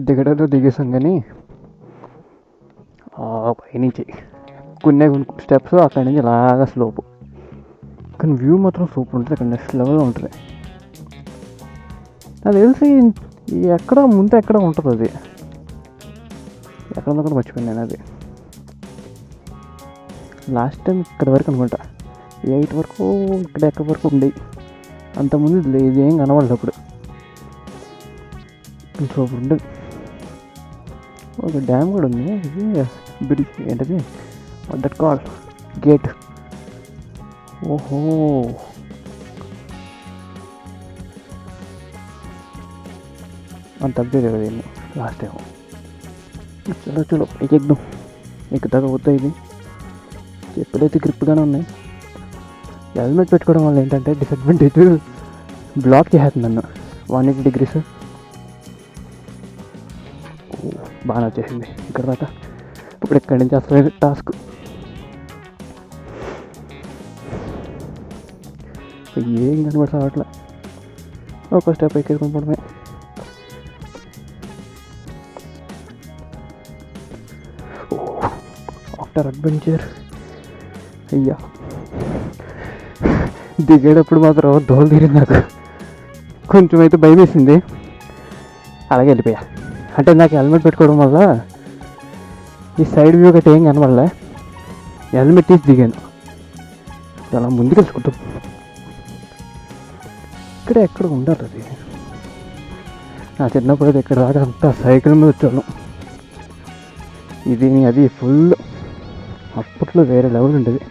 దిగడంలో దిగేసాం కానీ పైనుంచి కొన్ని స్టెప్స్ అక్కడి నుంచి అలాగా స్లోపు, కానీ వ్యూ మాత్రం సూపర్ ఉంటుంది. అక్కడ నెక్స్ట్ లెవెల్లో ఉంటుంది. నాకు తెలిసి ఎక్కడ ముందు ఎక్కడ ఉంటుంది అది, ఎక్కడ కూడా మర్చిపోయాను నేను. అది లాస్ట్ టైం ఇక్కడ వరకు అనుకుంటా, 8 వరకు ఇక్కడ ఎక్కడి వరకు ఉండేవి, అంతకుముందు ఇది ఏం కనబడదు అప్పుడు. సూపర్ ఉంటుంది. ఒక డ్యామ్ కూడా ఉంది. ఇది బ్రిడ్జ్ ఏంటది, దట్ కాల్ గేట్. ఓహో, అంత అప్డేట్ కదా దీన్ని లాస్ట్ టైం. చలో చలో ఎక్కిద్దాం. ఎక్కుదాకా పోతాయి. ఇది చెప్పులైతే గ్రిప్గానే ఉన్నాయి. హెల్మెట్ పెట్టుకోవడం వల్ల ఏంటంటే డిసడ్వాంటేజ్, బ్లాక్ చేస్తుంది నన్ను 180 degrees. బాగా వచ్చేసింది ఇక్కడ దాకా. ఇప్పుడు ఎక్కడి నుంచి అసలు టాస్క్. ఏం కనబడతా అట్లా ఒక స్టెప్ ఎక్కేసుకొని పోవడమే. After adventure. అయ్యా, దిగేటప్పుడు మాత్రం దోలు తీరింది నాకు. కొంచెం అయితే భయం వేసింది, అలాగే వెళ్ళిపోయా. అంటే నాకు హెల్మెట్ పెట్టుకోవడం వల్ల ఈ సైడ్ వ్యూ గట్రా ఏం కనబడలే. హెల్మెట్ తీసి దిగాను, అలా ముందుకు వెళ్ళుకుంటాం. ఇక్కడ ఎక్కడ ఉండాలి అది. నా చిన్నప్పుడు అయితే ఇక్కడ దాకా అంతా సైకిల్ మీద వచ్చాను. ఇది అది ఫుల్ అప్పట్లో వేరే లెవెల్ ఉండేది.